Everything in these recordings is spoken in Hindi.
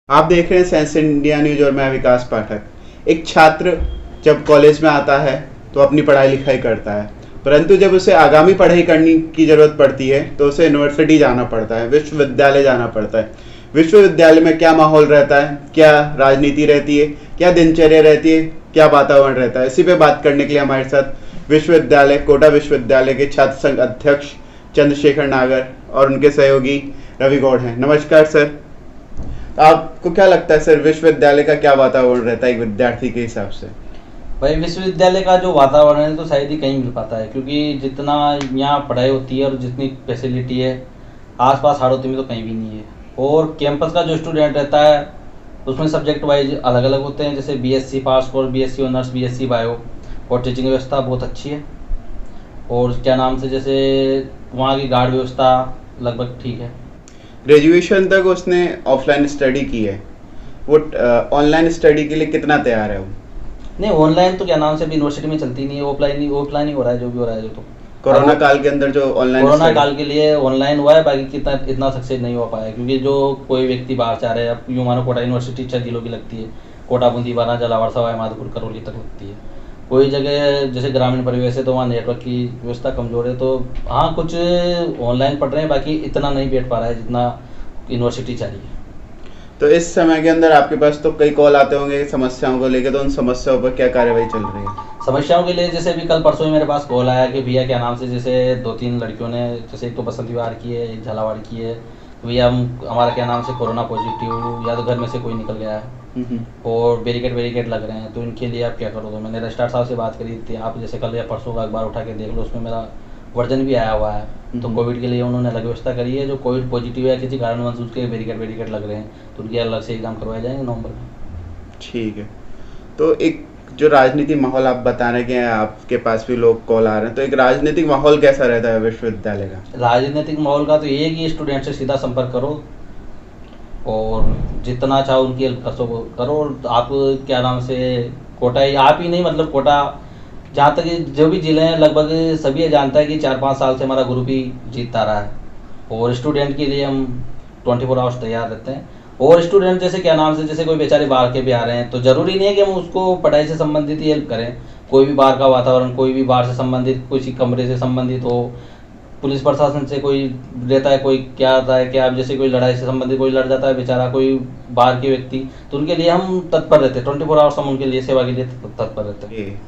आप देख रहे हैं साइंस इंडिया न्यूज और मैं विकास पाठक। एक छात्र जब कॉलेज में आता है तो अपनी पढ़ाई लिखाई करता है, परंतु जब उसे आगामी पढ़ाई करने की ज़रूरत पड़ती है तो उसे यूनिवर्सिटी जाना पड़ता है, विश्वविद्यालय जाना पड़ता है। विश्वविद्यालय में क्या माहौल रहता है, क्या राजनीति रहती है, क्या दिनचर्या रहती है, क्या वातावरण रहता है, इसी पे बात करने के लिए हमारे साथ विश्वविद्यालय कोटा विश्वविद्यालय के छात्र संघ अध्यक्ष चंद्रशेखर नागर और उनके सहयोगी रवि गौड़ हैं। नमस्कार सर। आपको क्या लगता है सर, विश्वविद्यालय का क्या वातावरण रहता है एक विद्यार्थी के हिसाब से? भाई विश्वविद्यालय का जो वातावरण है तो शायद ही कहीं मिल पाता है, क्योंकि जितना यहाँ पढ़ाई होती है और जितनी फैसिलिटी है आसपास हाड़ौती में तो कहीं भी नहीं है। और कैंपस का जो स्टूडेंट रहता है उसमें सब्जेक्ट वाइज अलग अलग होते हैं, जैसे बीएससी पास और बीएससी ऑनर्स, बीएससी बायो। और टीचिंग व्यवस्था बहुत अच्छी है, और क्या नाम से जैसे वहाँ की गार्ड व्यवस्था लगभग ठीक है। ग्रेजुएशन तक उसने ऑफलाइन स्टडी की है, वो ऑनलाइन स्टडी के लिए कितना तैयार है वो? नहीं, ऑनलाइन तो क्या नाम से अभी यूनिवर्सिटी में चलती नहीं है, ऑफलाइन ही हो रहा है जो भी हो रहा है। जो तो कोरोना काल के अंदर जो ऑनलाइन कोरोना काल के लिए ऑनलाइन हुआ है, बाकी कितना इतना सक्सेस नहीं हो पाया, क्योंकि जो कोई व्यक्ति बाहर से आ रहे हैं, अब यूँ मानो कोटा यूनिवर्सिटी 6 जिलों की लगती है, कोटा, बूंदी, बारा, झालावाड़, सवाई माधोपुर, करौली तक लगती है। कोई जगह जैसे ग्रामीण परिवेश है तो वहाँ नेटवर्क की व्यवस्था कमज़ोर है, तो हाँ कुछ ऑनलाइन पढ़ रहे हैं, बाकी इतना नहीं बैठ पा रहा है जितना यूनिवर्सिटी चाहिए। तो इस समय के अंदर आपके पास तो कई कॉल आते होंगे समस्याओं को लेकर, तो उन समस्याओं पर क्या कार्यवाही चल रही है? समस्याओं के लिए जैसे अभी कल परसों ही मेरे पास कॉल आया कि भैया क्या नाम से जैसे 2-3 लड़कियों ने, जैसे एक तो बसंत विहार की है, एक झालावाड़ की है, तो भैया हमारा क्या नाम से कोरोना पॉजिटिव या तो घर में से कोई निकल गया है और बैरिकेड लग रहे हैं, तो इनके लिए आप क्या करो? तो मैंने रजिस्ट्रार साहब से बात करी थी, आप जैसे कल या परसों का अखबार उठा के देख लो, उसमें मेरा वर्जन भी आया हुआ है। तो कोविड के लिए उन्होंने अलग व्यवस्था करी है, जो कोविड पॉजिटिव है किसी कारणवश उसके बैरिकेड लग रहे हैं तो उनके अलग से एग्जाम करवाए जाएंगे नवंबर में। ठीक है। तो एक जो राजनीतिक माहौल आप बता रहे हैं, आपके पास भी लोग कॉल आ रहे हैं, तो एक राजनीतिक माहौल कैसा रहता है विश्वविद्यालय का? राजनीतिक माहौल का तो ये है कि स्टूडेंट से सीधा संपर्क करो और जितना चाहो उनकी हेल्प कर सको करो। और आप क्या नाम से कोटा ही आप ही नहीं, मतलब कोटा जहाँ तक जो भी जिले हैं लगभग सभी ये जानता है कि 4-5 साल से हमारा ग्रुप ही जीतता रहा है, और स्टूडेंट के लिए हम 24 आवर्स तैयार रहते हैं। और स्टूडेंट जैसे क्या नाम से जैसे कोई बेचारे बाहर के भी आ रहे हैं, तो ज़रूरी नहीं है कि हम उसको पढ़ाई से संबंधित ही हेल्प करें। कोई भी बाहर का वातावरण, कोई भी बाहर से संबंधित, किसी कमरे से संबंधित हो, पुलिस प्रशासन से कोई रहता है, कोई क्या आता है कि आप जैसे कोई लड़ाई से संबंधित कोई लड़ जाता है बेचारा, कोई बाहर के व्यक्ति, तो उनके लिए हम तत्पर रहते हैं। 24 आवर्स हम उनके लिए सेवा के लिए तत्पर रहते हैं।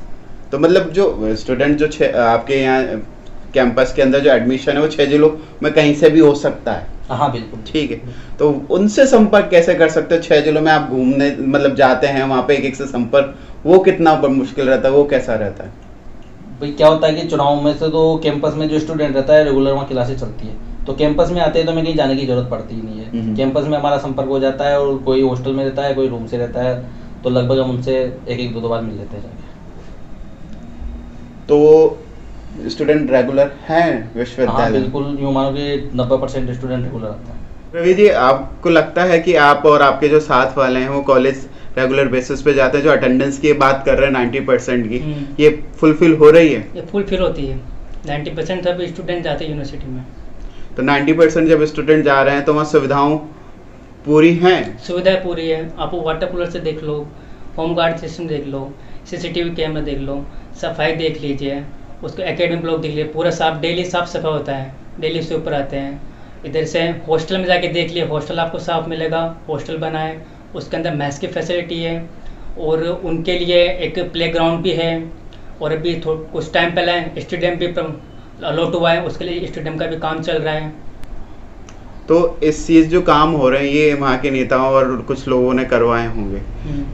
तो मतलब जो स्टूडेंट जो आपके यहाँ कैंपस के अंदर जो एडमिशन है वो 6 जिलों में कहीं से भी हो सकता है? हाँ बिल्कुल। ठीक है। तो उनसे संपर्क कैसे कर सकते हो? 6 जिलों में आप घूमने मतलब जाते हैं, वहाँ पे एक से संपर्क, वो कितना मुश्किल रहता है, वो कैसा रहता है? भाई क्या होता है कि चुनाव में से तो कैंपस में जो स्टूडेंट रहता है रेगुलर वहाँ क्लासेस चलती है, तो कैंपस में आते हैं तो हमें कहीं जाने की जरूरत पड़ती ही नहीं है। कैंपस में हमारा संपर्क हो जाता है, और कोई हॉस्टल में रहता है, कोई रूम से रहता है, तो लगभग हम उनसे एक 2 बार मिल लेते हैं जाके। तो स्टूडेंट रेगुलर हैं विश्वविद्यालय? हाँ बिल्कुल, यूँ मानो कि 90% स्टूडेंट रेगुलर आता है। रवि जी, आपको लगता है कि आप और आपके जो साथ वाले हैं वो कॉलेज रेगुलर बेसिस पे जाते हैं? जो अटेंडेंस की बात कर रहे हैं 90% की, ये फुलफिल हो रही है? ये फुलफिल होती है। 90% सब स्टूडेंट जाते हैं यूनिवर्सिटी में। तो 90% जब स्टूडेंट जा रहे हैं तो वहाँ सुविधाओं पूरी हैं? सुविधाएं पूरी है। आप वाटर कूलर से देख लो, होम गार्ड सिस्टम देख लो, सीसीटीवी कैमरा देख लो, सफाई देख लीजिए, उसको एकेडमिक ब्लॉक देख लीजिए, पूरा साफ डेली साफ सफाई होता है, डेली से ऊपर आते हैं। इधर से हॉस्टल में जाके देख लिए, हॉस्टल आपको साफ मिलेगा, हॉस्टल बना है, उसके अंदर मैथ्स की फैसिलिटी है, और उनके लिए एक प्लेग्राउंड भी है, और अभी कुछ टाइम पहले स्टेडियम भी अलॉट हुआ है, उसके लिए स्टेडियम का भी काम चल रहा है। तो इस चीज जो काम हो रहे हैं ये वहाँ के नेताओं और कुछ लोगों ने करवाए होंगे,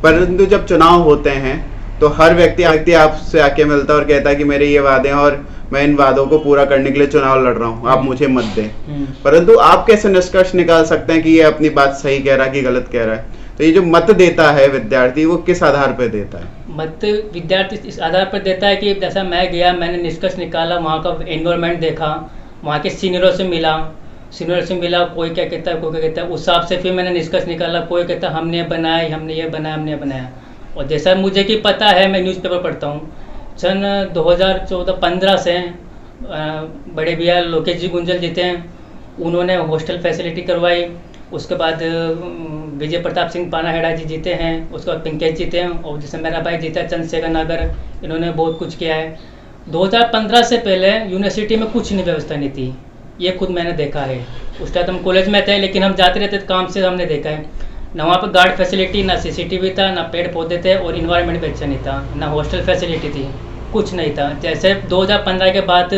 परंतु जब चुनाव होते हैं तो हर व्यक्ति आपसे आके मिलता है और कहता है कि मेरे ये वादे हैं और मैं इन वादों को पूरा करने के लिए चुनाव लड़ रहा हूँ, आप मुझे मत दें। परंतु आप कैसे निष्कर्ष निकाल सकते हैं कि ये अपनी बात सही कह रहा है कि गलत कह रहा है? तो ये जो मत देता है विद्यार्थी, वो किस आधार पर देता है? मत विद्यार्थी इस आधार पर देता है कि जैसा मैं गया, मैंने निष्कर्ष निकाला, वहाँ का एनवायरनमेंट देखा, वहाँ के सीनियरों से मिला, कोई क्या कहता है, कोई क्या कहता है, उस हिसाब से फिर मैंने निष्कर्ष निकाला। कोई कहता है हमने बनाया, हमने ये बनाया। और जैसा मुझे कि पता है, मैं न्यूज़पेपर पढ़ता हूँ, सन 2014-15 से बड़े भैया लोकेश जी गुंजल जीते हैं, उन्होंने हॉस्टल फैसिलिटी करवाई। उसके बाद विजय प्रताप सिंह पानाहेड़ा जी जीते हैं, उसके बाद पिंकेश जीते हैं, और जैसे मेरा भाई जीता है चंद्रशेखर नागर, इन्होंने बहुत कुछ किया है। 2015 से पहले यूनिवर्सिटी में कुछ नहीं व्यवस्था नहीं थी, ये खुद मैंने देखा है। उस टाइम हम कॉलेज में थे, लेकिन हम जाते रहते काम से हमने देखा है ना वहाँ पर गार्ड फैसिलिटी, ना CCTV था, ना पेड़ पौधे थे, और इन्वायरमेंट भी अच्छा नहीं था, ना हॉस्टल फैसिलिटी थी, कुछ नहीं था। जैसे 2015 के बाद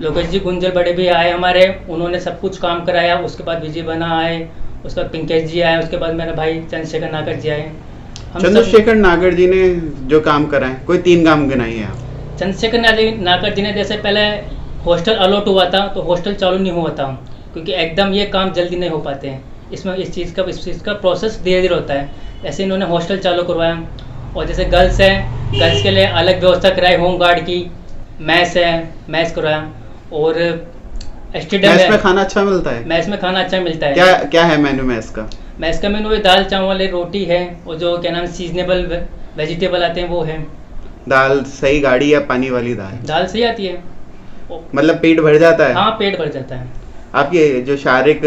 लोकेश जी गुंजल बड़े भी आए हमारे, उन्होंने सब कुछ काम कराया। उसके बाद विजय बना आए, उसके बाद पिंकेश जी आए, उसके बाद मेरा भाई चंद्रशेखर नागर जी आए। चंद्रशेखर नागर जी ने जो काम करा है, कोई 3 काम गिनाइए आप। चंद्रशेखर नागर जी ने जैसे पहले हॉस्टल अलॉट हुआ था, तो हॉस्टल चालू नहीं हुआ था, क्योंकि एकदम ये काम जल्दी नहीं हो पाते हैं, इसमें इस चीज़ का प्रोसेस धीरे धीरे होता है। ऐसे इन्होंने हॉस्टल चालू करवाया, और जैसे गर्ल्स है, गर्ल्स के लिए अलग व्यवस्था कराई, होम गार्ड की, मैस है, मैस करवाया, और स्टूडेंट मैस में खाना अच्छा मिलता है? मैस में खाना अच्छा मिलता है। क्या क्या है मेन्यू मैस का? मैस का मेनू दाल चावल रोटी है, और जो क्या नाम सीजनेबल वेजिटेबल आते हैं वो है। दाल सही गाढ़ी या पानी वाली दाल? दाल सही आती है। मतलब पेट भर जाता है? हाँ, पेट भर जाता है। आपकी जो शारीरिक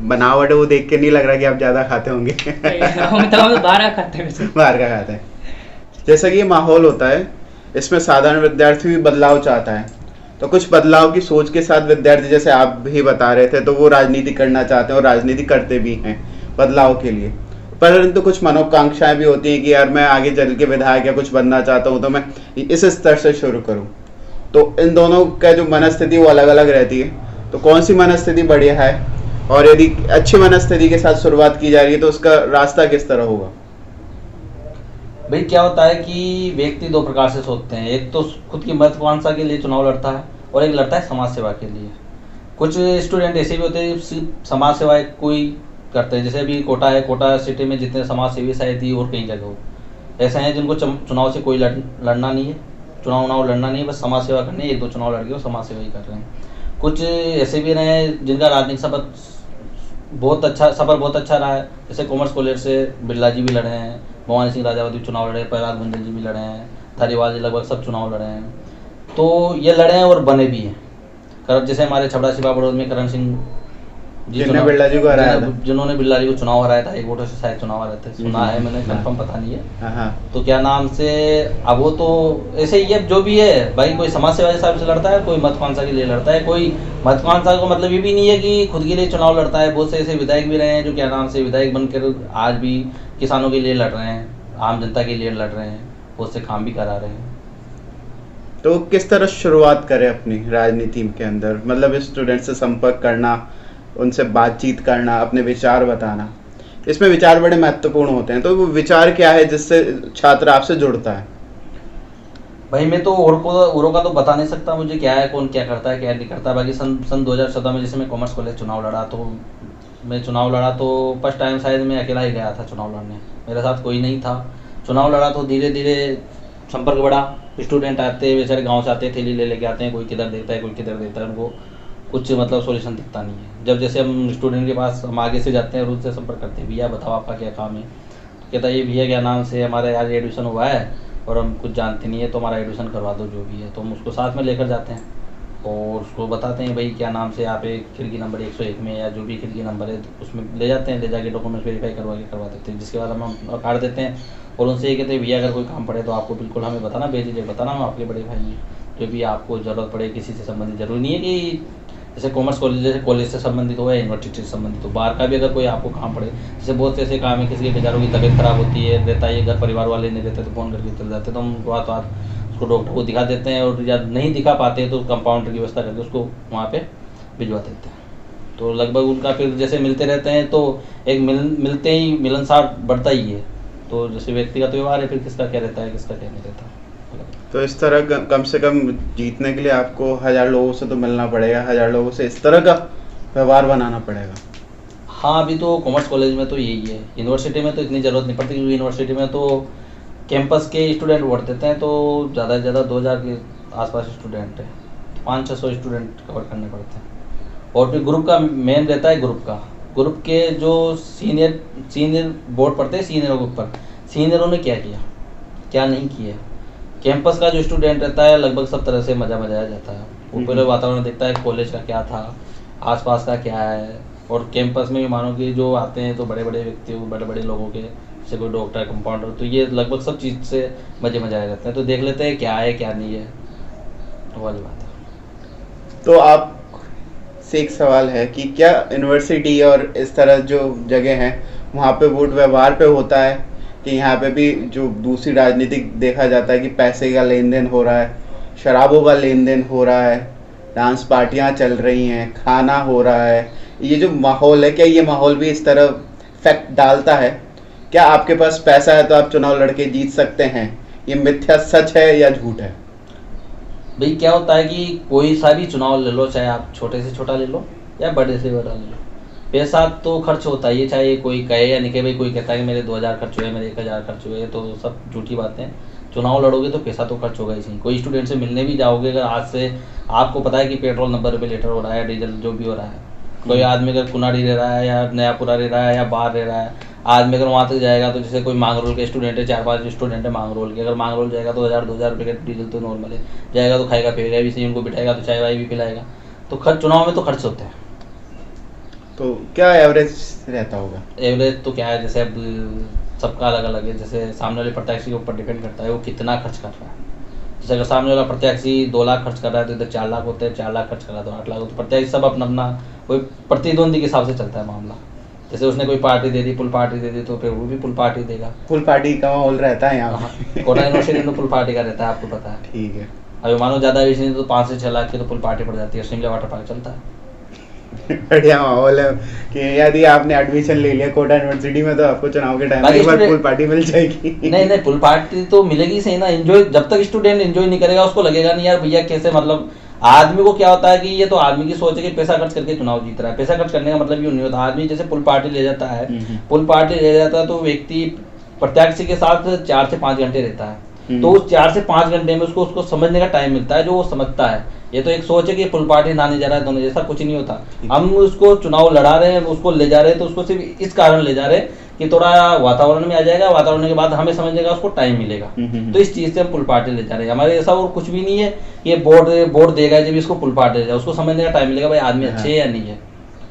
बनावट है वो देख के नहीं लग रहा कि आप ज्यादा खाते होंगे। हम तो बाहर खाते हैं। बाहर का खाते हैं। जैसा कि ये माहौल होता है, इसमें साधारण विद्यार्थी भी बदलाव चाहता है, तो कुछ बदलाव की सोच के साथ विद्यार्थी, जैसे आप भी बता रहे थे, तो वो राजनीति करना चाहते हैं और राजनीति करते भी हैं बदलाव के लिए। परंतु कुछ मनोकांक्षाएं भी होती हैं कि यार मैं आगे चल के विधायक या कुछ बनना चाहता हूँ, तो मैं इस स्तर से शुरू करूँ। तो इन दोनों का जो मनस्थिति वो अलग अलग रहती है, तो कौन सी मनस्थिति बढ़िया है, और यदि अच्छी मनस्थिति के साथ शुरुआत की जा रही है तो उसका रास्ता किस तरह होगा? भाई क्या होता है कि व्यक्ति 2 प्रकार से सोचते हैं, एक तो खुद की महत्वाकांक्षा के लिए चुनाव लड़ता है, और एक लड़ता है समाज सेवा के लिए। कुछ स्टूडेंट ऐसे भी होते हैं सिर्फ समाज सेवा कोई करते हैं, जैसे अभी कोटा है, कोटा सिटी में जितने समाज सेवी शायद ही और कई जगह हो, ऐसे हैं जिनको चुनाव से कोई लड़ना नहीं है, चुनाव लड़ना नहीं है, बस समाज सेवा करनी है, 1-2 चुनाव लड़ के वो समाज सेवा ही कर रहे हैं। कुछ ऐसे भी रहे हैं जिनका राजनीतिक सफर बहुत अच्छा रहा है, जैसे कॉमर्स कॉलेज से बिरला जी भी लड़े हैं, भवानी सिंह राजावती चुनाव लड़े, प्रहलाद गुंजल जी भी लड़े हैं, धारीवाल जी लगभग सब चुनाव लड़े हैं। तो ये लड़े हैं और बने भी हैं। जैसे हमारे छबड़ा शिवा बड़ौद में करण सिंह जी बिरला जी को हराया था, जिन्होंने बिरला जी को चुनाव हराया था, 1 वोटों से शायद चुनाव हराए थे, सुना है मैंने, कंफर्म पता नहीं है। तो क्या नाम से अब वो तो ऐसे ही है, जो भी है भाई, कोई समाज सेवा के हिसाब से लड़ता है, कोई महत्वाकांक्षा के लिए लड़ता है। कोई महत्वाकांक्षा को मतलब ये भी नहीं है कि खुद के लिए चुनाव लड़ता है। बहुत से ऐसे विधायक भी रहे हैं जो क्या नाम से विधायक बनकर आज भी किसानों के लिए लड़ रहे हैं, आम जनता के लिए लड़ रहे हैं, बहुत से काम भी करा रहे हैं। तो किस तरह शुरुआत करें अपनी राजनीति के अंदर? मतलब स्टूडेंट से संपर्क करना, उनसे बातचीत करना, अपने विचार बताना, इसमें विचार बड़े महत्वपूर्ण होते हैं। तो वो विचार क्या है जिससे छात्र आपसे जुड़ता है? भाई मैं तो औरों का तो बता नहीं सकता मुझे क्या है, कौन क्या करता है क्या नहीं करता। बाकी सन 2014 में जैसे मैं कॉमर्स कॉलेज चुनाव लड़ा, तो फर्स्ट टाइम शायद मैं अकेला ही गया था चुनाव लड़ने, मेरे साथ कोई नहीं था। चुनाव लड़ा तो धीरे धीरे संपर्क बढ़ा, स्टूडेंट आते बेचारे गाँव से आते, थैली ले लेके आते हैं, कोई किधर देता है कोई किधर देता है, उनको कुछ मतलब सॉल्यूशन दिखता नहीं है। जब जैसे हम स्टूडेंट के पास हम आगे से जाते हैं और उनसे संपर्क करते हैं, भैया बताओ आपका क्या काम है, तो कहता है ये भैया क्या नाम से हमारे आज एडमिशन हुआ है और हम कुछ जानते नहीं है, तो हमारा एडमिशन करवा दो जो भी है। तो हम उसको साथ में लेकर जाते हैं और उसको बताते हैं भाई क्या नाम से आप एक खिड़की नंबर 101 में या जो भी खिड़की नंबर है उसमें ले जाते हैं, ले जाके डॉक्यूमेंट्स वेरीफाई करवा देते हैं, जिसके बाद हम कार्ड देते हैं और उनसे ये कहते हैं भैया अगर कोई काम पड़े तो आपको बिल्कुल हमें बताना, बेझिझक बताना, हम आपके बड़े भाई हैं, जो भी आपको ज़रूरत पड़े किसी से संबंधित, जरूरी नहीं है कि जैसे कॉमर्स कॉलेज जैसे कॉलेज से संबंधित हो या यूनिवर्सिटी से संबंधित हो, बाहर का भी अगर कोई आपको काम पड़े, जैसे बहुत से ऐसे काम है, किसी के बेचारों की तबीयत खराब होती है, रहता है घर परिवार वाले नहीं रहते तो फ़ोन करके चले जाते, तो हम बात उसको डॉक्टर को दिखा देते हैं, और या नहीं दिखा पाते तो कंपाउंडर की व्यवस्था करके उसको वहाँ पे भिजवा देते हैं। तो लगभग उनका फिर जैसे मिलते रहते हैं तो एक मिलते ही मिलनसार बढ़ता ही है। तो जैसे व्यक्तिगत व्यवहार है, फिर किसका क्या रहता है किसका क्या नहीं रहता। तो इस तरह कम से कम जीतने के लिए आपको 1000 लोगों से तो मिलना पड़ेगा, 1000 लोगों से इस तरह का व्यवहार बनाना पड़ेगा। हाँ, अभी तो कॉमर्स कॉलेज में तो यही है, यूनिवर्सिटी में तो इतनी ज़रूरत नहीं पड़ती, क्योंकि यूनिवर्सिटी में तो कैंपस के स्टूडेंट वोट देते हैं, तो ज़्यादा से ज़्यादा 2000 के आसपास स्टूडेंट है, 500-600 स्टूडेंट कवर करने पड़ते हैं। और फिर ग्रुप का मेन रहता है, ग्रुप के जो सीनियर बोर्ड पढ़ते हैं, सीनियरों के ऊपर सीनियरों ने क्या किया क्या नहीं किया। कैंपस का जो स्टूडेंट रहता है लगभग सब तरह से मज़ा मजाया जाता है, वो पहले वातावरण देखता है कॉलेज का क्या था, आसपास का क्या है, और कैंपस में भी मानो कि जो आते हैं तो बड़े बड़े व्यक्ति बड़े बड़े लोगों के, जैसे कोई डॉक्टर कंपाउंडर, तो ये लगभग सब चीज़ से मज़े आए रहते हैं। तो देख लेते हैं क्या है क्या नहीं है, वो वाली बात है। तो आप से एक सवाल है कि क्या यूनिवर्सिटी और इस तरह जो जगह हैं वहाँ पे वोट व्यवहार पे होता है कि यहाँ पे भी जो दूसरी राजनीतिक देखा जाता है कि पैसे का लेन देन हो रहा है, शराबों का लेन देन हो रहा है, डांस पार्टियाँ चल रही हैं, खाना हो रहा है, ये जो माहौल है, क्या ये माहौल भी इस तरह इफेक्ट डालता है? क्या आपके पास पैसा है तो आप चुनाव लड़के जीत सकते हैं? ये मिथ्या सच है या झूठ है? भाई क्या होता है कि कोई सा भी चुनाव ले लो, चाहे आप छोटे से छोटा ले लो या बड़े से बड़ा ले लो, पैसा तो खर्च होता ही है, चाहे कोई कहे या नहीं कहे। भाई कोई कहता है कि मेरे 2000 खर्च हुए, मेरे 1000 खर्च हुए, तो सब झूठी बातें हैं। चुनाव लड़ोगे तो पैसा तो खर्च होगा ही सही। कोई स्टूडेंट से मिलने भी जाओगे, अगर आज से आपको पता है कि पेट्रोल 90 रुपये लीटर हो रहा है, डीजल जो भी हो रहा है, कोई आदमी अगर कुनाड़ी रह रहा है या नयापुरा रह रहा है या बाहर रह रहा है, आदमी अगर वहाँ तक जाएगा तो जैसे कोई मांगरोल के स्टूडेंट है, 4-5 स्टूडेंट है मांगरोल के, अगर मांगरोल जाएगा तो 1000-2000 रुपये का डीजल तो नॉर्मल है, जाएगा तो खाएगा पिएगा भी सही, उनको बिठाएगा तो चाय वाय भी पिलाएगा। तो खर्च चुनाव में तो खर्च होते हैं। तो क्या एवरेज रहता होगा? एवरेज तो क्या है, जैसे अब सबका अलग अलग है। जैसे सामने वाले प्रत्याशी के ऊपर डिपेंड करता है वो कितना खर्च कर रहा है। जैसे अगर सामने वाला प्रत्याशी 2 लाख खर्च कर रहा है तो इधर 4 लाख होते हैं, 4 लाख खर्च कर रहा है तो 8 लाख होते हैं। प्रत्याशी सब अपना अपना कोई प्रतिद्वंदी के हिसाब से चलता है मामला। जैसे उसने कोई पार्टी दे दी, फुल पार्टी दे दी, तो फिर वो भी फुल पार्टी देगा। फुल पार्टी का माहौल रहता है यहाँ पे। कोटा यूनिवर्सिटी में तो फुल पार्टी का रहता है, आपको पता है। ठीक है। अभी मानो ज़्यादा भी नहीं तो 5 से 6 लाख की तो फुल पार्टी पड़ जाती है। शिमला वाटर पार्क चलता है। बढ़िया माहौल है कि यदि आपने एडमिशन ले लिया कोटा यूनिवर्सिटी में तो आपको चुनाव के टाइम में एक बार फुल पार्टी मिल जाएगी। नहीं फुल पार्टी तो मिलेगी सही ना। एंजॉय जब तक स्टूडेंट एंजॉय नहीं करेगा उसको लगेगा नहीं यार भैया कैसे, मतलब आदमी को क्या होता है कि ये तो आदमी की सोच है कि पैसा खर्च करके चुनाव जीत रहा है। पैसा खर्च करने का मतलब ये नहीं होता। आदमी जैसे फुल पार्टी ले जाता है, फुल पार्टी ले जाता है तो व्यक्ति प्रत्याशी के साथ 4 से 5 घंटे रहता है। तो उस 4 से 5 घंटे में उसको समझने का टाइम मिलता है, जो वो समझता है। ये तो एक सोच है कि फुल पार्टी नाने जा रहा है दोनों, जैसा कुछ नहीं होता। हम उसको चुनाव लड़ा रहे हैं, उसको ले जा रहे हैं तो उसको सिर्फ इस कारण ले जा रहे हैं कि थोड़ा वातावरण में आ जाएगा, वातावरण के बाद हमें समझने का उसको टाइम मिलेगा। तो इस चीज से हम फुल पार्टी ले जा रहे हैं। हमारे ऐसा और कुछ भी नहीं है। ये बोर्ड देगा जब इसको फुल पार्टी ले जाए, उसको समझने का टाइम मिलेगा भाई आदमी अच्छे है या नहीं है,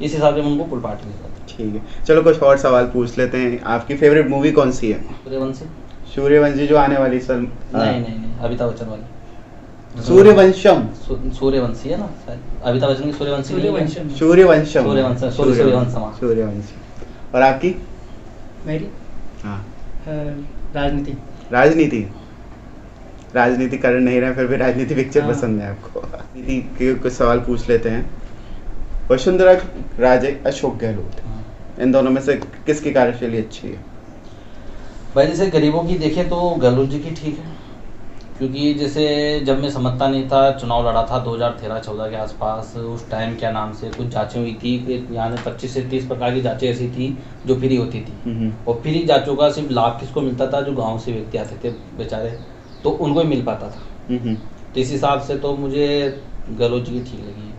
इस हिसाब से हम उनको फुल पार्टी ले जाते हैं। ठीक है, चलो कुछ और सवाल पूछ लेते हैं। आपकी फेवरेट मूवी कौन सी है? सूर्यवंशी। सूर्यवंशी जो आने वाली सर? नहीं अमिताभ बच्चन वाली सूर्यवंशम। सूर्यवंशी है ना शायद, अमिताभ बच्चन की सूर्यवंशी नहीं है? सूर्यवंशम। सूर्यवंशी। और आपकी? मेरी हाँ राजनीति। राजनीति कर नहीं रहे फिर भी राजनीति पिक्चर हाँ। पसंद है आपको? राजनीति के कुछ सवाल पूछ लेते हैं। वसुंधरा राजे, अशोक गहलोत, इन दोनों में से किसकी कार्यशैली अच्छी है? भाई जैसे गरीबों की देखें तो गहलोत जी की ठीक है, क्योंकि जैसे जब मैं समझता नहीं था, चुनाव लड़ा था 2013-14 के आसपास, उस टाइम क्या नाम से कुछ जांचें हुई थी, यहाँ 25 से 30 प्रकार की जांचें ऐसी थी जो फ्री होती थी। और फ्री जांचों का सिर्फ लाभ किसको मिलता था? जो गांव से व्यक्ति आते थे बेचारे, तो उनको ही मिल पाता था। तो इस हिसाब से तो मुझे गहलोत जी की ठीक लगी है।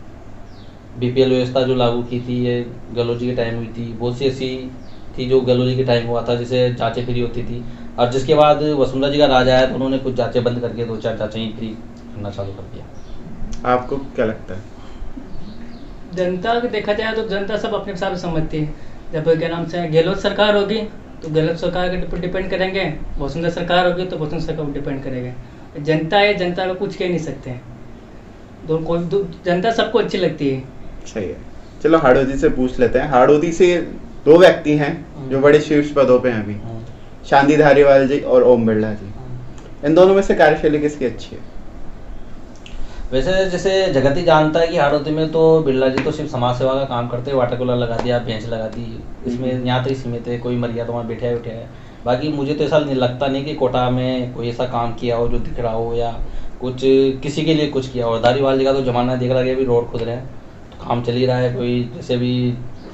BPL व्यवस्था जो लागू की थी ये गहलोत जी के टाइम हुई थी। बहुत सी ऐसी थी जो गहलोत जी के टाइम हुआ था, जैसे जांचें फ्री होती थी। और जिसके बाद वसुंधरा जी का राज आया तो उन्होंने कुछ जांचें बंद करके 2-4 जांचें ही फ्री करना चालू कर दिया। आपको क्या लगता है? जनता को देखा जाए तो जनता सब अपने हिसाब से समझती है। जब क्या नाम से गहलोत सरकार होगी तो गहलोत सरकार के ऊपर डिपेंड करेंगे, वसुंधरा सरकार होगी तो वसुंधरा सरकार पर डिपेंड करेंगे। जनता है, जनता को कुछ कह नहीं सकते हैं। जनता सबको अच्छी लगती है। सही है। चलो हाड़ौती से पूछ लेते हैं। हाड़ौती से 2 व्यक्ति हैं जो बड़े शीर्ष पदों पे हैं अभी, शांति धारीवाल जी और ओम बिरला जी। इन दोनों में से कार्यशैली किसकी अच्छी है? वैसे जैसे जगत ही जानता है कि हाड़ौती में तो बिरला जी तो सिर्फ समाज सेवा का काम करते हैं, वाटर कूलर लगा दिया, बेंच लगा दी, इसमें यहाँ तक ही सीमित है। कोई मर गया तो वहाँ बैठा है। बाकी मुझे तो ऐसा नहीं लगता नहीं कि कोटा में कोई ऐसा काम किया हो जो दिख रहा हो या कुछ किसी के लिए कुछ किया हो। धारीवाल जी का तो जमाना देख रहा है, अभी रोड खुद रहे हैं तो काम चल ही रहा है। कोई जैसे भी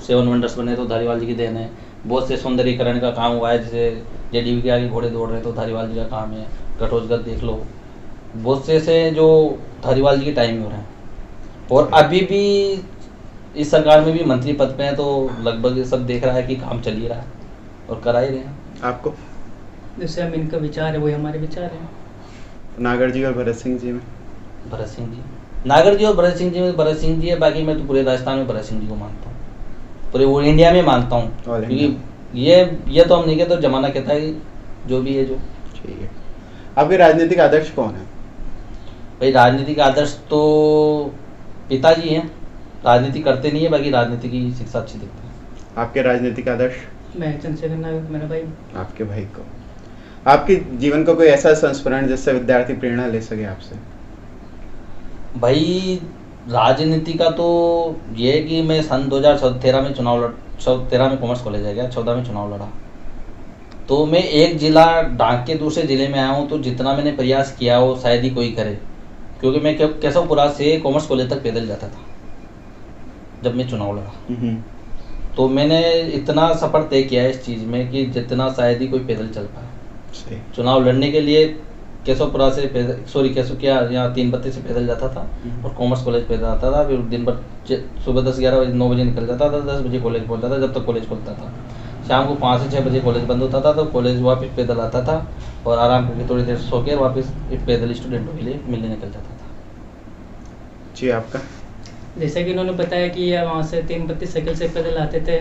7 वंडर्स बने तो धारीवाल जी की देन है। बहुत से सौंदर्यीकरण का काम हुआ है, जैसे JDU के आगे घोड़े दौड़ रहे तो धारीवाल जी का काम है। कटोजगढ़ देख लो, बहुत से ऐसे जो धारीवाल जी के टाइम में हो रहे हैं। और अभी भी इस सरकार में भी मंत्री पद पे हैं तो लगभग सब देख रहा है कि काम चल ही रहा है और करा ही रहे हैं। आपको? जैसे हम इनका विचार है वही हमारे विचार है। नागर जी और भरत सिंह जी में? भरत सिंह जी, नागर जी और भरत सिंह जी में भरत सिंह जी है। बाकी मैं तो पूरे राजस्थान में भरत सिंह जी को मानता हूँ। पूरे वो इंडिया में मानता हूँ, All क्योंकि ये तो हम नहीं कहते, तो जमाना कहता है जो भी है जो। ठीक है, आपके राजनीतिक आदर्श कौन है? भाई राजनीतिक आदर्श तो पिताजी हैं, राजनीति करते नहीं है, बाकी राजनीति की शिक्षा अच्छी दिखती है। आपके राजनीतिक आदर्श? मैं चंद्रशेखर नायक, मेरा भाई। आपके भाई को आपके जीवन का कोई ऐसा संस्मरण जिससे विद्यार्थी प्रेरणा ले सके आपसे? भाई राजनीति का तो ये है कि मैं सन 2013 में 13 में कॉमर्स कॉलेज है गया, 14 में चुनाव लड़ा, तो मैं एक जिला डांग के दूसरे ज़िले में आया हूँ, तो जितना मैंने प्रयास किया हो शायद ही कोई करे, क्योंकि मैं केशवपुरा से कॉमर्स कॉलेज तक पैदल जाता था जब मैं चुनाव लड़ा। तो मैंने इतना सफ़र तय किया है इस चीज़ में कि जितना शायद ही कोई पैदल चल पाए। चुनाव लड़ने के लिए केशवपुरा से यहाँ 3 बत्ती से पैदल जाता था और कॉमर्स कॉलेज पैदल आता था, फिर दिन भर सुबह 10-11 बजे 9 बजे निकल जाता था, 10 बजे कॉलेज पहुँचता था जब तक कॉलेज खुलता था। शाम को 5 से 6 बजे कॉलेज बंद होता था, तो कॉलेज वापस पैदल आता था और आराम करके थोड़ी देर सो के वापस पैदल स्टूडेंटों के लिए मिलने निकल जाता था। जी आपका? जैसे कि इन्होंने बताया कि ये वहाँ से 3 बत्ती साइकिल से पैदल आते थे,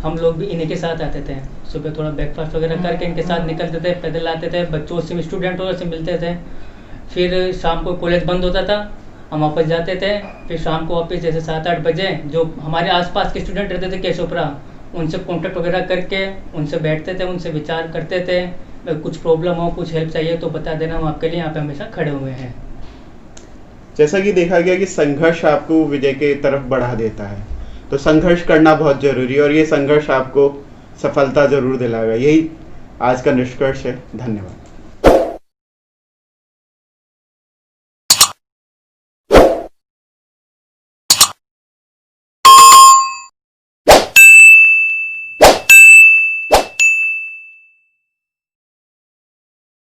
हम लोग भी इन्हीं के साथ आते थे। सुबह थोड़ा ब्रेकफास्ट वगैरह करके इनके साथ निकलते थे, पैदल आते थे, बच्चों से स्टूडेंटों से मिलते थे। फिर शाम को कॉलेज बंद होता था, हम वापस जाते थे। फिर शाम को वापस जैसे 7-8 बजे जो हमारे आसपास के स्टूडेंट रहते थे केशवपुरा, उनसे कॉन्टेक्ट वगैरह करके उनसे बैठते थे, उनसे विचार करते थे। कुछ प्रॉब्लम हो, कुछ हेल्प चाहिए तो बता देना, हम आपके लिए यहाँ पे हमेशा खड़े हुए हैं। जैसा कि देखा गया कि संघर्ष आपको विजय के तरफ बढ़ा देता है, तो संघर्ष करना बहुत जरूरी है और ये संघर्ष आपको सफलता जरूर दिलाएगा। यही आज का निष्कर्ष है। धन्यवाद।